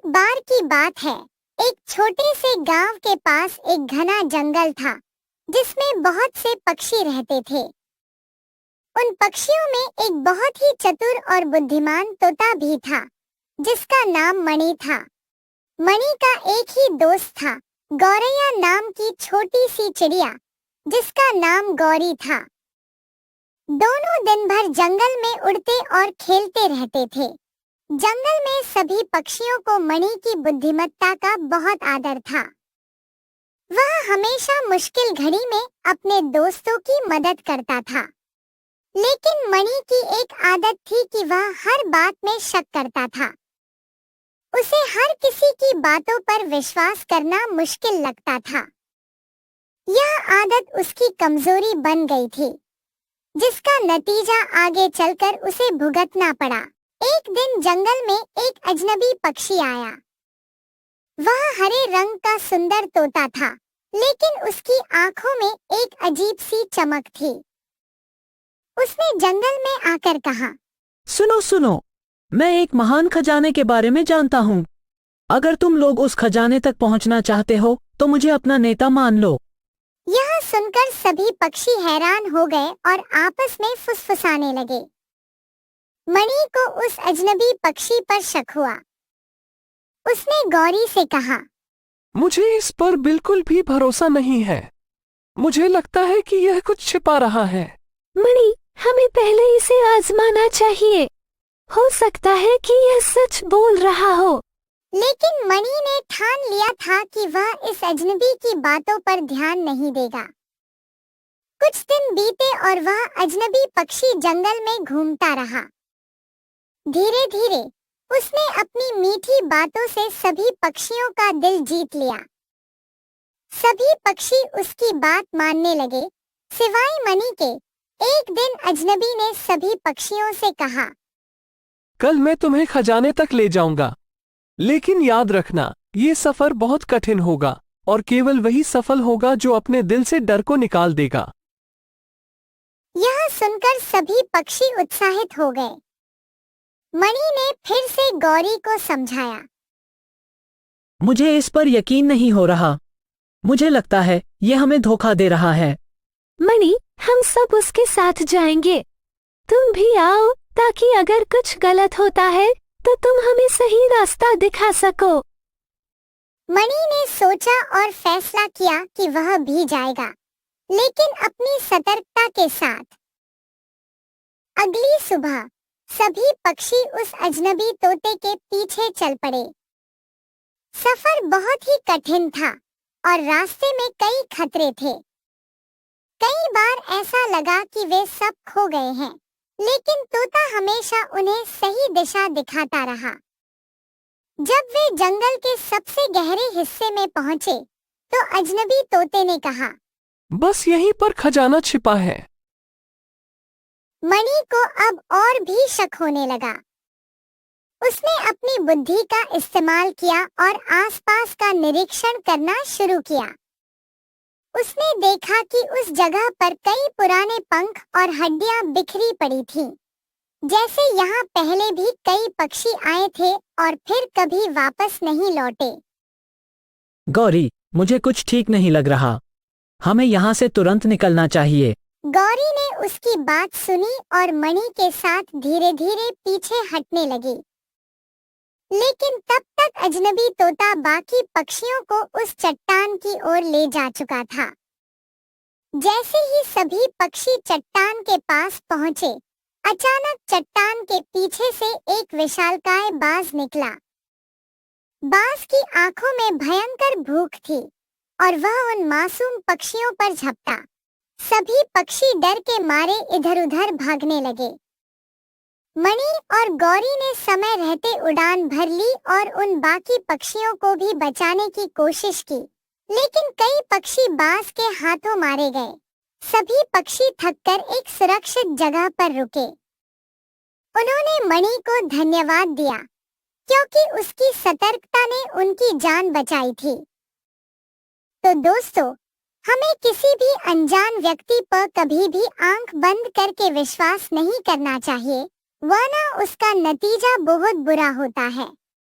एक बार की बात है। एक छोटे से गांव के पास एक घना जंगल था जिसमें बहुत से पक्षी रहते थे। उन पक्षियों में एक बहुत ही चतुर और बुद्धिमान तोता भी था जिसका नाम मणि था। मणि का एक ही दोस्त था, गौरैया नाम की छोटी सी चिड़िया जिसका नाम गौरी था। दोनों दिन भर जंगल में उड़ते और खेलते रहते थे। जंगल में सभी पक्षियों को मणि की बुद्धिमत्ता का बहुत आदर था। वह हमेशा मुश्किल घड़ी में अपने दोस्तों की मदद करता था। लेकिन मणि की एक आदत थी कि वह हर बात में शक करता था। उसे हर किसी की बातों पर विश्वास करना मुश्किल लगता था। यह आदत उसकी कमजोरी बन गई थी, जिसका नतीजा आगे चलकर उसे भुगतना पड़ा। एक दिन जंगल में एक अजनबी पक्षी आया। वह हरे रंग का सुंदर तोता था, लेकिन उसकी आंखों में एक अजीब सी चमक थी। उसने जंगल में आकर कहा, सुनो सुनो, मैं एक महान खजाने के बारे में जानता हूँ। अगर तुम लोग उस खजाने तक पहुँचना चाहते हो तो मुझे अपना नेता मान लो। यह सुनकर सभी पक्षी हैरान हो गए और आपस में फुसफुसाने लगे। मणि को उस अजनबी पक्षी पर शक हुआ। उसने गौरी से कहा, मुझे इस पर बिल्कुल भी भरोसा नहीं है। मुझे लगता है कि यह कुछ छिपा रहा है। मणि, हमें पहले इसे आजमाना चाहिए। हो सकता है कि यह सच बोल रहा हो। लेकिन मणि ने ठान लिया था कि वह इस अजनबी की बातों पर ध्यान नहीं देगा। कुछ दिन बीते और वह अजनबी पक्षी जंगल में घूमता रहा। धीरे धीरे उसने अपनी मीठी बातों से सभी पक्षियों का दिल जीत लिया। सभी पक्षी उसकी बात मानने लगे, सिवाय मणि के। एक दिन अजनबी ने सभी पक्षियों से कहा, कल मैं तुम्हें खजाने तक ले जाऊंगा, लेकिन याद रखना, ये सफर बहुत कठिन होगा और केवल वही सफल होगा जो अपने दिल से डर को निकाल देगा। यह सुनकर सभी पक्षी उत्साहित हो गए। मणि ने फिर से गौरी को समझाया, मुझे इस पर यकीन नहीं हो रहा। मुझे लगता है ये हमें धोखा दे रहा है। मणि, हम सब उसके साथ जाएंगे। तुम भी आओ, ताकि अगर कुछ गलत होता है तो तुम हमें सही रास्ता दिखा सको। मणि ने सोचा और फैसला किया कि वह भी जाएगा, लेकिन अपनी सतर्कता के साथ। अगली सुबह सभी पक्षी उस अजनबी तोते के पीछे चल पड़े। सफर बहुत ही कठिन था और रास्ते में कई खतरे थे। कई बार ऐसा लगा कि वे सब खो गए हैं, लेकिन तोता हमेशा उन्हें सही दिशा दिखाता रहा। जब वे जंगल के सबसे गहरे हिस्से में पहुंचे, तो अजनबी तोते ने कहा, बस यहीं पर खजाना छिपा है। मणि को अब और भी शक होने लगा। उसने अपनी बुद्धि का इस्तेमाल किया और आसपास का निरीक्षण करना शुरू किया। उसने देखा कि उस जगह पर कई पुराने पंख और हड्डियां बिखरी पड़ी थीं, जैसे यहाँ पहले भी कई पक्षी आए थे और फिर कभी वापस नहीं लौटे। गौरी, मुझे कुछ ठीक नहीं लग रहा। हमें यहाँ से तुरंत निकलना चाहिए। गौरी ने उसकी बात सुनी और मणि के साथ धीरे धीरे पीछे हटने लगी। लेकिन तब तक अजनबी तोता बाकी पक्षियों को उस चट्टान की ओर ले जा चुका था। जैसे ही सभी पक्षी चट्टान के पास पहुंचे, अचानक चट्टान के पीछे से एक विशालकाय बाज निकला। बाज की आंखों में भयंकर भूख थी और वह उन मासूम पक्षियों पर झपटा। सभी पक्षी डर के मारे इधर-उधर भागने लगे। मणि और गौरी ने समय रहते उड़ान भर ली और उन बाकी पक्षियों को भी बचाने की कोशिश की, लेकिन कई पक्षी बाज के हाथों मारे गए। सभी पक्षी थककर एक सुरक्षित जगह पर रुके। उन्होंने मणि को धन्यवाद दिया, क्योंकि उसकी सतर्कता ने उनकी जान बचाई थी। तो दोस्तों, हमें किसी भी अनजान व्यक्ति पर कभी भी आंख बंद करके विश्वास नहीं करना चाहिए, वरना उसका नतीजा बहुत बुरा होता है।